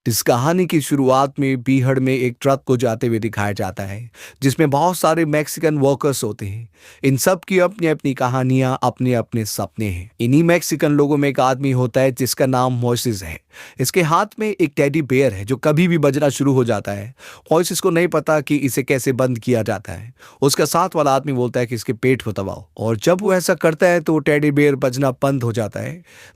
इस कहानी की शुरुआत में बीहड़ में एक ट्रक को जाते हुए दिखाया जाता है जिसमें बहुत सारे मैक्सिकन वर्कर्स होते हैं। इन सब की अपनी अपनी कहानियां, अपने अपने सपने हैं। इन्हीं मैक्सिकन लोगों में एक आदमी होता है जिसका नाम मोइसेस है। इसके हाथ में एक टेडी बेयर है जो कभी भी बजना शुरू हो जाता है। मोइसेस को नहीं पता कि इसे कैसे बंद किया जाता है। उसका साथ वाला आदमी बोलता है कि इसके पेट को दबाओ, और जब वो ऐसा करता है तो टेडी बेयर बजना बंद हो जाता है।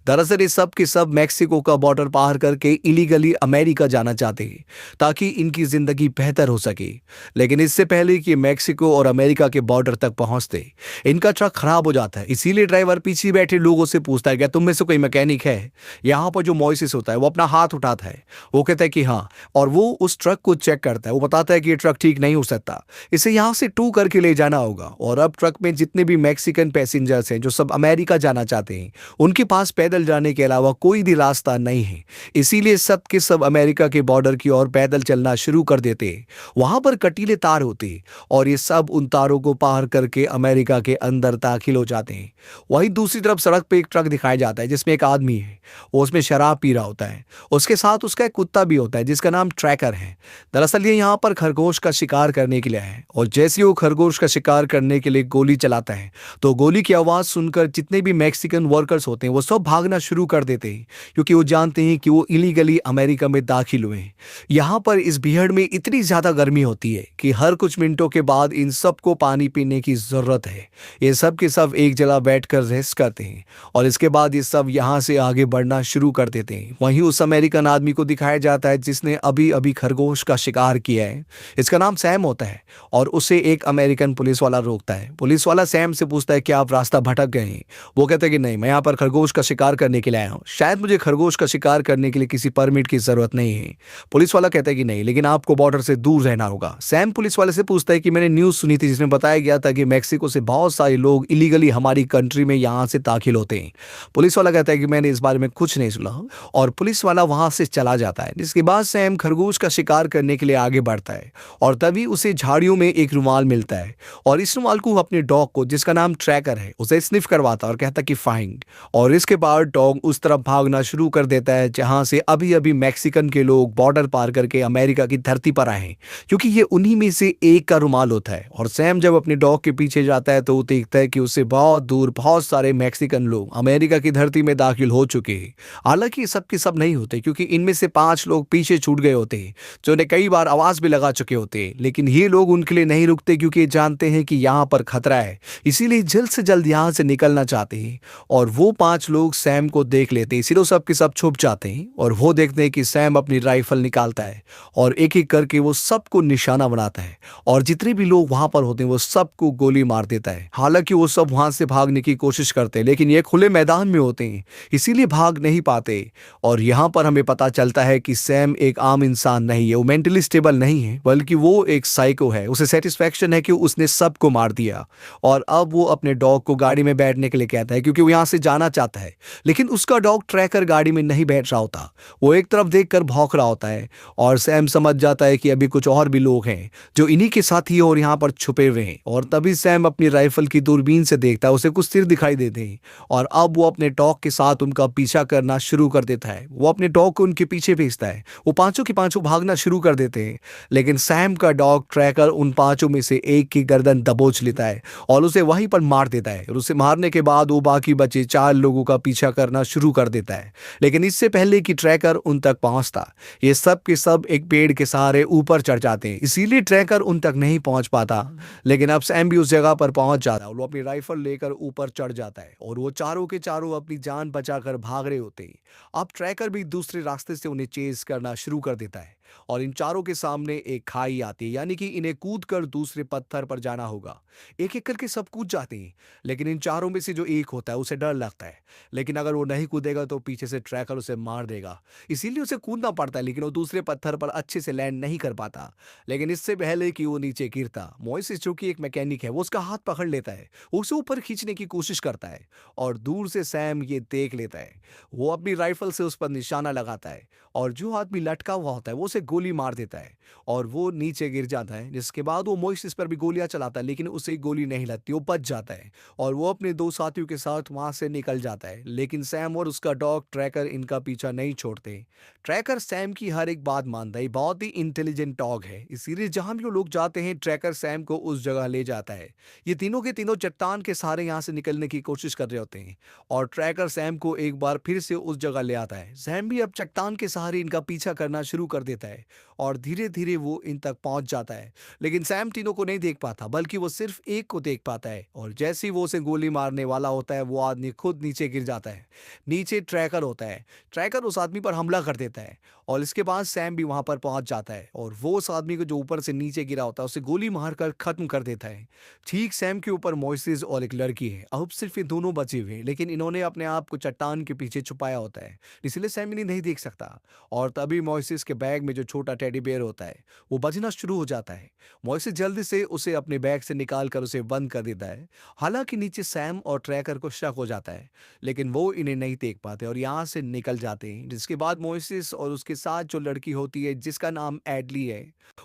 दरअसल ये सब के सब मैक्सिको का बॉर्डर पार करके इलीगली अमेरिका जाना चाहते हैं ताकि इनकी जिंदगी बेहतर हो सके। लेकिन इससे पहले कि मैक्सिको और अमेरिका के बॉर्डर तक पहुंचते इनका ट्रक खराब हो जाता है। इसीलिए ड्राइवर पीछे बैठे लोगों से पूछता है, क्या तुम में से कोई मैकेनिक है? यहाँ पर जो मोइसेस होता है वो अपना हाथ उठाता है। वो कहता है कि हाँ, और वो उस ट्रक को चेक करता है। वो बताता है कि ये ट्रक ठीक नहीं हो सकता, इसे यहाँ से टू करके ले जाना होगा। और अब ट्रक में जितने भी मैक्सिकन पैसेंजर्स हैं जो सब अमेरिका जाना चाहते हैं, उनके पास पैदल जाने के अलावा कोई भी रास्ता नहीं है। इसीलिए सब के सब अमेरिका के बॉर्डर की ओर पैदल चलना शुरू कर देते हैं। वहां पर कटीले तार होते हैं और ये सब उन तारों को पार करके अमेरिका के अंदर दाखिल हो जाते हैं। वहीं दूसरी तरफ सड़क पे एक ट्रक दिखाया जाता है जिसमें एक आदमी है। वो उसमें शराब पी रहा होता है। उसके साथ उसका एक कुत्ता भी होता है जिसका नाम ट्रैकर है। दरअसल ये यहाँ पर खरगोश का शिकार करने के लिए है, और जैसे ही वो खरगोश का शिकार करने के लिए गोली चलाता है तो गोली की आवाज सुनकर जितने भी मैक्सिकन वर्कर्स होते हैं वो सब भागना शुरू कर देते हैं, क्योंकि वो जानते हैं कि वो इलीगली अमेरिका में दाखिल हुए हैं। यहाँ पर इस भीड़ में इतनी ज्यादा गर्मी होती है कि हर कुछ मिनटों के बाद इन सबको पानी पीने की जरूरत है। ये सब के सब एक जगह बैठकर रेस्ट करते हैं और इसके बाद ये सब यहाँ से आगे बढ़ना शुरू कर देते हैं। वहीं उस अमेरिकन आदमी को दिखाया जाता है जिसने अभी अभी खरगोश का शिकार किया है। इसका नाम सैम होता है और उसे एक अमेरिकन पुलिस वाला रोकता है। पुलिस वाला सैम से पूछता है कि आप रास्ता भटक गए हैं? वो कहता है कि नहीं, मैं यहाँ पर खरगोश का शिकार करने के लिए आया हूँ। शायद मुझे खरगोश का शिकार करने के लिए किसी परमिट की जरूरत नहीं है। पुलिस वाला कहता है कि नहीं, लेकिन आपको बॉर्डर से दूर रहना होगा। सैम पुलिस वाले से पूछता है कि मैंने न्यूज़ सुनी थी जिसमें बताया गया था कि मैक्सिको से बहुत सारे लोग इलीगली हमारी कंट्री में यहाँ से दाखिल होते हैं। पुलिस वाला कहता है कि मैंने इस बारे में कुछ नहीं सुना, और पुलिस वाला वहां से चला जाता है। जिसके बाद सैम खरगोश का शिकार करने के लिए आगे बढ़ता है और तभी उसे झाड़ियों में एक रुमाल मिलता है, और इस रुमाल को अपने डॉग को, जिसका नाम ट्रैकर है, उसे स्निफ करवाता और कहता कि फाइंड। और इसके बाद डॉग उस तरफ भागना शुरू कर देता है जहां से अभी अभी मैक्सिकन के लोग बॉर्डर पार करके अमेरिका की धरती पर आए हैं, क्योंकि ये उन्हीं में से एक का रुमाल होता है। और सैम जब अपने डॉग के पीछे जाता है तो वो देखता है कि उससे बहुत दूर बहुत सारे मैक्सिकन लोग अमेरिका की धरती में दाखिल हो चुके हैं। हालांकि सब के सब नहीं होते, क्योंकि इनमें से 5 लोग पीछे छूट गए होते हैं जो उन्हें कई बार आवाज भी लगा चुके होते हैं। लेकिन ये लोग उनके लिए नहीं रुकते, क्योंकि जानते हैं कि यहाँ पर खतरा है, इसीलिए जल्द से जल्द यहाँ से निकलना चाहते हैं। और वो 5 लोग सैम को देख लेते हैं, इसीलिए सब के सब छुप जाते हैं और वो देखते हैं कि सैम अपनी राइफल निकालता है और एक एक करके वो सबको निशाना बनाता है, और जितने भी लोग वहां पर होते हैं वो सबको गोली मार देता है। हालांकि वो सब वहां से भागने की कोशिश करते हैं, लेकिन ये खुले मैदान में होते हैं इसीलिए भाग नहीं पाते। और यहाँ पर हमें पता चलता है कि सैम एक आम इंसान नहीं है, वो मेंटली स्टेबल नहीं है, बल्कि वो एक साइको है। उसे सेटिस्फैक्शन है कि उसने सबको मार दिया, और अब वो अपने डॉग को गाड़ी में बैठने के लिए कहता है, क्योंकि वो यहाँ से जाना चाहता है। लेकिन उसका डॉग ट्रैकर गाड़ी में नहीं बैठ रहा होता, वो एक तरफ देखकर भौंक रहा होता है। और सैम समझ जाता है कि अभी कुछ और भी लोग हैं जो इन्हीं के साथ ही और यहाँ पर छुपे हुए हैं। और तभी सैम अपनी राइफल की दूरबीन से देखता है, उसे कुछ सिर दिखाई देते हैं, और अब वो अपने डॉग के साथ उनका पीछा करना शुरू कर देता है। वो अपने डॉग को उनके पीछे भेजता है। वो पांचों के पांचों भागना शुरू कर देते हैं, लेकिन सैम का डॉग ट्रैकर उन 5 में से एक की गर्दन दबोच लेता है और उसे वहीं पर मार देता है। और उसे मारने के बाद वो बाकी बचे 4 लोगों का पीछा करना शुरू कर देता है। लेकिन इससे पहले कि ट्रैकर उन तक पहुंचता, ये सब के सब एक पेड़ के सहारे ऊपर चढ़ जाते हैं, इसीलिए ट्रैकर उन तक नहीं पहुंच पाता। लेकिन अब सैम भी उस जगह पर पहुंच जाता है और वो अपनी राइफल लेकर ऊपर चढ़ जाता है, और वो चारों के चारों अपनी जान बचाकर भाग रहे होते हैं। अब ट्रैकर भी दूसरे रास्ते से उन्हें चेज करना शुरू कर देता है, और इन चारों के सामने एक खाई आती है, यानी कि इन्हें कूद कर दूसरे पत्थर पर जाना होगा। एक एक करके सब कूद जाते हैं, लेकिन इन चारों में से जो एक होता है उसे डर लगता है, लेकिन अगर वो नहीं कूदेगा तो पीछे से ट्रैकर उसे मार देगा, इसीलिए उसे कूदना पड़ता है। लेकिन वो दूसरे पत्थर पर अच्छे से लैंड नहीं कर पाता। लेकिन इससे पहले कि वो नीचे गिरता, मोइसेस जो कि एक मैकेनिक है, वो उसका हाथ पकड़ लेता है, उसे ऊपर खींचने की कोशिश करता है, और दूर से सैम ये देख लेता है। वो अपनी राइफल से उस पर निशाना लगाता है, और जो आदमी लटका हुआ होता है वो उसे गोली मार देता है और वो नीचे गिर जाता है। जिसके बाद वो मोइसेस पर भी गोलियां चलाता है, लेकिन उसे गोली नहीं लगती, वो बच जाता है और वो अपने दो साथियों के साथ वहां से निकल जाता है। लेकिन सैम और उसका डॉग ट्रैकर इनका पीछा नहीं छोड़ते। ट्रैकर सैम की हर एक बात मानता है, बहुत ही इंटेलिजेंट डॉग है, इसीलिए जहां भी वो लोग जाते हैं ट्रैकर सैम को उस जगह ले जाता है। ये तीनों के तीनों चट्टान के सहारे यहाँ से निकलने की कोशिश कर रहे होते हैं और ट्रैकर सैम को एक बार फिर से उस जगह ले आता है। सैम भी अब चट्टान के सहारे इनका पीछा करना शुरू कर देता है और धीरे धीरे वो इन तक पहुंच जाता है। लेकिन सैम तीनों को नहीं देख पाता, बल्कि वो सिर्फ एक को देख पाता है और जैसे ही वो उसे गोली मारने वाला होता है वो आदमी खुद नीचे गिर जाता है। नीचे ट्रैकर होता है। ट्रैकर उस आदमी पर हमला कर देता है और इसके बाद सैम भी वहां पर पहुंच जाता है और वो उस आदमी को जो ऊपर से नीचे गिरा होता है उसे गोली मारकर खत्म कर देता है। ठीक सैम के ऊपर मोइसेस और एक लड़की है। अब सिर्फ ये दोनों बचे हुए हैं, लेकिन इन्होंने अपने आप को चट्टान के पीछे छुपाया होता है, इसलिए सैम इन्हें नहीं देख सकता। और तभी मोइसेस के बैग में जो छोटा टेडी बेयर होता है वो बजना शुरू हो जाता है। मोइसेस जल्दी से उसे अपने बैग से निकाल कर उसे बंद कर देता है। हालांकि नीचे सैम और ट्रैकर को शक हो जाता है, लेकिन वो इन्हें नहीं देख पाते और यहाँ से निकल जाते हैं। जिसके बाद मोइसेस और उसके साथ जो लड़की होती है जिसका नाम एडली है,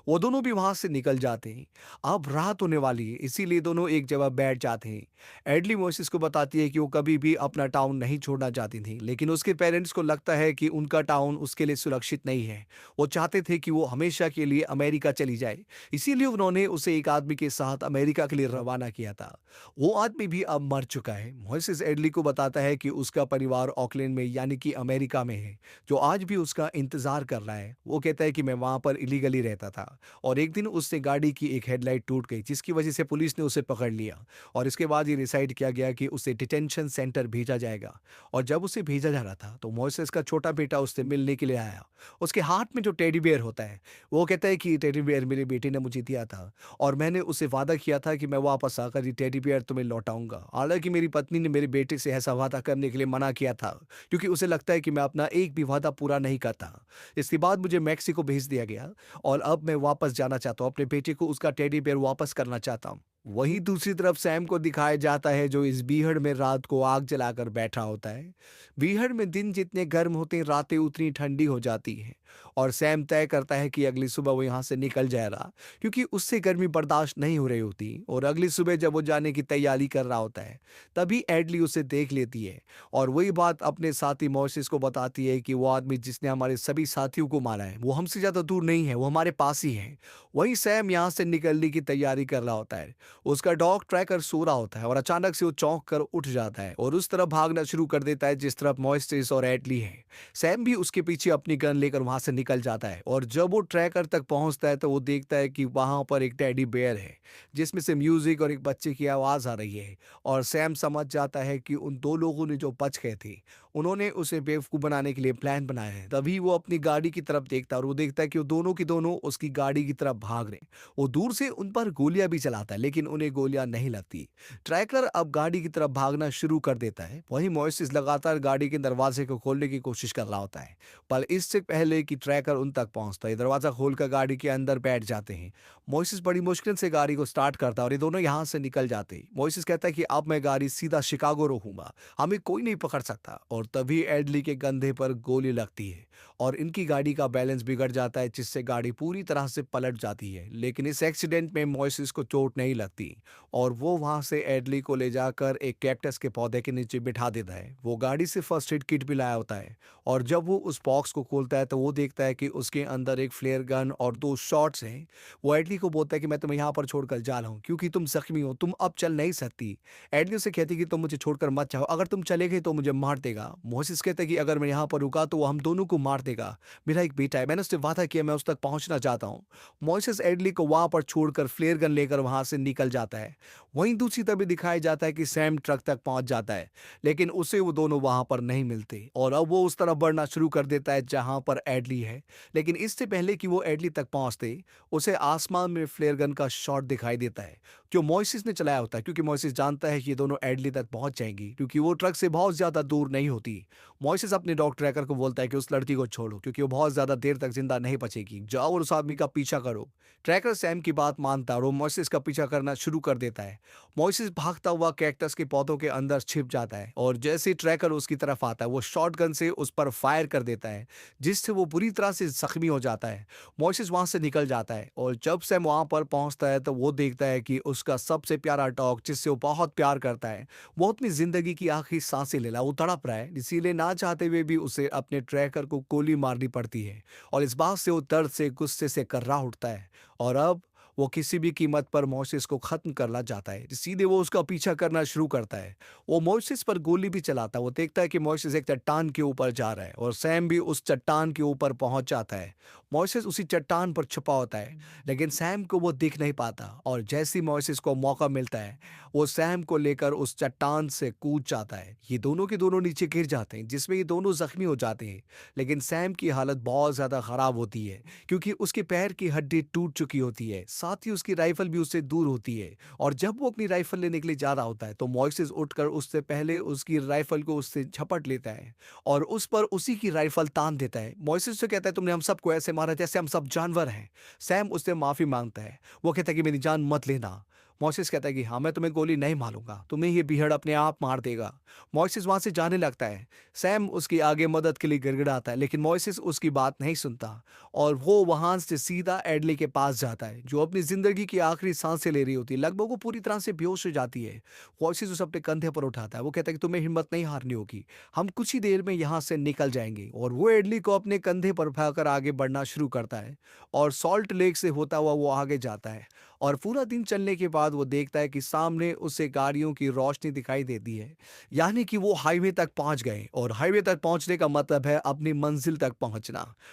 वो दोनों भी वहां से निकल जाते हैं। अब रात होने वाली है, इसीलिए दोनों एक जगह बैठ जाते हैं। एडली मोइसेस को बताती है कि वो कभी भी अपना टाउन नहीं छोड़ना चाहती थी, लेकिन उसके पेरेंट्स को लगता है कि उनका टाउन उसके लिए सुरक्षित नहीं है। वो चाहते थे कि वो हमेशा के लिए अमेरिका चली जाए, इसीलिए उन्होंने उसे एक आदमी के साथ अमेरिका के लिए रवाना किया था। वो आदमी भी अब मर चुका है। मोइसेस एडली को बताता है कि उसका परिवार ऑकलैंड में यानी कि अमेरिका में है, जो आज भी उसका इंतजार कर रहा है। वो कहता है कि मैं वहां पर इलीगली रहता था और एक दिन उससे गाड़ी की एक हेडलाइट टूट गई, जिसकी वजह से पुलिस ने उसे पकड़ लिया और इसके बाद ये डिसाइड किया गया कि उसे डिटेंशन सेंटर भेजा जाएगा। और जब उसे भेजा जा रहा था तो मोइसेस का छोटा बेटा उससे मिलने के लिए आया। उसके हाथ में जो टेडी बेयर होता है, वो कहता है कि टेडी बेयर मेरे बेटे ने मुझे दिया था और मैंने उसे वादा किया था कि मैं वापस आकर ये टेडी बेयर तुम्हें लौटाऊंगा। हालांकि मेरी पत्नी ने मेरे बेटे से ऐसा वादा करने के लिए मना किया था, क्योंकि उसे लगता है कि मैं अपना एक भी वादा पूरा नहीं करता। इसके बाद मुझे मैक्सिको भेज दिया गया और अब मैं वापस जाना चाहता हूँ, अपने बेटे को उसका टेडी बेयर वापस करना चाहता हूँ। वहीं दूसरी तरफ सैम को दिखाया जाता है, जो इस बीहड़ में रात को आग जलाकर बैठा होता है। बीहड़ में दिन जितने गर्म होते हैं रातें उतनी ठंडी हो जाती हैं और सैम तय करता है कि अगली सुबह वो यहाँ से निकल जाएगा, क्योंकि उससे गर्मी बर्दाश्त नहीं हो रही होती। और अगली सुबह जब वो जाने की तैयारी कर रहा होता है, तभी एडली उसे देख लेती है और वही बात अपने साथी मोइसेस को बताती है कि वो आदमी जिसने हमारे सभी साथियों को मारा है वो हमसे ज्यादा दूर नहीं है, वो हमारे पास ही है। वहीं सैम यहाँ से निकलने की तैयारी कर रहा होता है। उसका डॉग ट्रैकर सो रहा होता है और अचानक से वो चौंक कर उठ जाता है और उस तरफ भागना शुरू कर देता है जिस तरफ मोइसेस और एडली है। सैम भी उसके पीछे अपनी गन लेकर वहां से निकल जाता है और जब वो ट्रैकर तक पहुंचता है तो वो देखता है कि वहां पर एक टेडी बेयर है, जिसमें से म्यूजिक और एक बच्चे की आवाज आ रही है। और सैम समझ जाता है कि उन दो लोगों ने जो बच गए थे उन्होंने उसे बेवकूफ बनाने के लिए प्लान बनाया है। तभी वो अपनी गाड़ी की तरफ देखता है और वो देखता है कि वो दोनों की दोनों उसकी गाड़ी की तरफ भाग रहे। वो दूर से उन पर गोलियां भी चलाता है, लेकिन उन्हें गोलियां नहीं लगती। ट्रैकर अब गाड़ी की तरफ भागना शुरू कर देता है। वहीं मोइसेस लगातार गाड़ी के दरवाजे को खोलने की कोशिश कर रहा होता है, पर इससे पहले कि ट्रैकर उन तक पहुंचता है, दरवाजा खोलकर गाड़ी के अंदर बैठ जाते हैं। मोइसेस बड़ी मुश्किल से गाड़ी को स्टार्ट करता है और ये दोनों यहां से निकल जाते हैं। मोइसेस कहता है कि अब मैं गाड़ी सीधा शिकागो रोकूंगा, हमें कोई नहीं पकड़ सकता। और तभी एडली के कंधे पर गोली लगती है और इनकी गाड़ी का बैलेंस बिगड़ जाता है, जिससे गाड़ी पूरी तरह से पलट जाती है। लेकिन इस एक्सीडेंट में मोइसेस को चोट नहीं लगती और वो वहां से एडली को ले जाकर एक कैक्टस के पौधे के नीचे बिठा देता है। वो गाड़ी से फर्स्ट एड किट भी लाया होता है और जब वो उस बॉक्स को खोलता है तो वो देखता है कि उसके अंदर एक फ्लेयर गन और 2 शॉट्स हैं। वो एडली को बोलता है कि मैं तुम्हें यहाँ पर छोड़कर जा रहा हूँ क्योंकि तुम जख्मी हो, तुम अब चल नहीं सकती। एडली उसे कहती कि तुम मुझे छोड़कर मत जाओ, अगर तुम चले गए तो मुझे मार देगा। मोइसेस कहता है कि अगर मैं यहाँ पर रुका तो वो हम दोनों को मार देगा, मेरा एक बेटा है, मैंने उससे वादा किया, मैं उस तक पहुंचना चाहता हूँ। मोइसेस एडली को वहां पर छोड़कर फ्लेयर गन लेकर वहां से निकल जाता है। वहीं दूसरी तरफ दिखाया जाता है कि सैम ट्रक तक पहुंच जाता है, लेकिन उसे वो दोनों वहां पर नहीं मिलते और अब वो उस तरफ बढ़ना शुरू कर देता है जहां पर एडली है। लेकिन इससे पहले कि वो एडली तक पहुंचते, उसे आसमान में फ्लेयर गन का शॉट दिखाई देता है जो मोइसेस ने चलाया होता है, क्योंकि मोइसेस जानता है कि ये दोनों एडली तक पहुंच जाएंगी क्योंकि वो ट्रक से बहुत ज्यादा दूर नहीं होती। मोइसेस अपने डॉग ट्रैकर को बोलता है कि उस लड़की को छोड़ो क्योंकि वो बहुत ज़्यादा देर तक जिंदा नहीं बचेगी। जाओ और उस आदमी का पीछा करो। ट्रैकर सैम की बात मानता है और वो मोइसेस का पीछा करना शुरू कर देता है। मोइसेस भागता हुआ कैक्टस के पौधों के अंदर छिप जाता है और जैसे ही ट्रैकर उसकी तरफ आता है वो शॉटगन से उस पर फायर कर देता है, जिससे वो बुरी तरह से जख्मी हो जाता है। मोइसेस वहां से निकल जाता है और जब सैम वहां पर पहुंचता है तो वो देखता है कि उसका सबसे प्यारा डॉग, जिससे वो बहुत प्यार करता है, वो अपनी जिंदगी की आखिरी सांसें ले रहा है। वो तड़प रहा है, इसीलिए ना चाहते हुए भी उसे अपने ट्रैकर को गोली मारनी पड़ती है और इस बात से वो दर्द से गुस्से से कर्रा उठता है और अब वो किसी भी कीमत पर मोइसेस को खत्म करना चाहता है। सीधे वो उसका पीछा करना शुरू करता है। वो मोइसेस पर गोली भी चलाता है। वो देखता है कि मोइसेस एक चट्टान के ऊपर जा रहा है और सैम भी उस चट्टान के ऊपर पहुंच जाता है। मोइसेस उसी चट्टान पर छुपा होता है, लेकिन सैम को वो दिख नहीं पाता और जैसे ही मोइसेस को मौका मिलता है वो सैम को लेकर उस चट्टान से कूद जाता है। ये दोनों के दोनों नीचे गिर जाते हैं, जिसमें ये दोनों जख्मी हो जाते हैं। लेकिन सैम की हालत बहुत ज्यादा खराब होती है क्योंकि उसके पैर की हड्डी टूट चुकी होती है, साथ ही उसकी राइफल भी उससे दूर होती है। और जब वो अपनी राइफल लेने के लिए जा रहा होता है तो मोइसेस उठकर उससे पहले उसकी राइफल को उससे झपट लेता है और उस पर उसी की राइफल तान देता है। मोइसेस से कहता है, तुमने हम सबको ऐसे मारा जैसे हम सब जानवर हैं। सैम उससे माफी मांगता है। वो कहता है कि मेरी जान मत लेना। मोइसेस कहता है कि हाँ, मैं तुम्हें गोली नहीं मारूंगा, तुम्हें ये बीहड़ अपने आप मार देगा। मोइसेस वहां से जाने लगता है। सैम उसकी आगे मदद के लिए गिड़गिड़ाता है, लेकिन मोइसेस उसकी बात नहीं सुनता और वो वहां से सीधा एडली के पास जाता है, जो अपनी जिंदगी की आखिरी सांसें ले रही होती है। लगभग वो पूरी तरह से बेहोश हो जाती है। मोइसेस उसे अपने कंधे पर उठाता है। वो कहता है कि तुम्हें हिम्मत नहीं हारनी होगी, हम कुछ ही देर में यहाँ से निकल जाएंगे। और वो एडली को अपने कंधे पर उठाकर आगे बढ़ना शुरू करता है और सॉल्ट लेक से होता हुआ वो आगे जाता है। और पूरा दिन चलने के बाद वो देखता है कि सामने उसे गाड़ियों की रोशनी दिखाई देती है, यानी कि वो हाईवे तक पहुंच गए। और हाईवे तक पहुंचने का मतलब है अपनी मंजिल तक पहुंचना।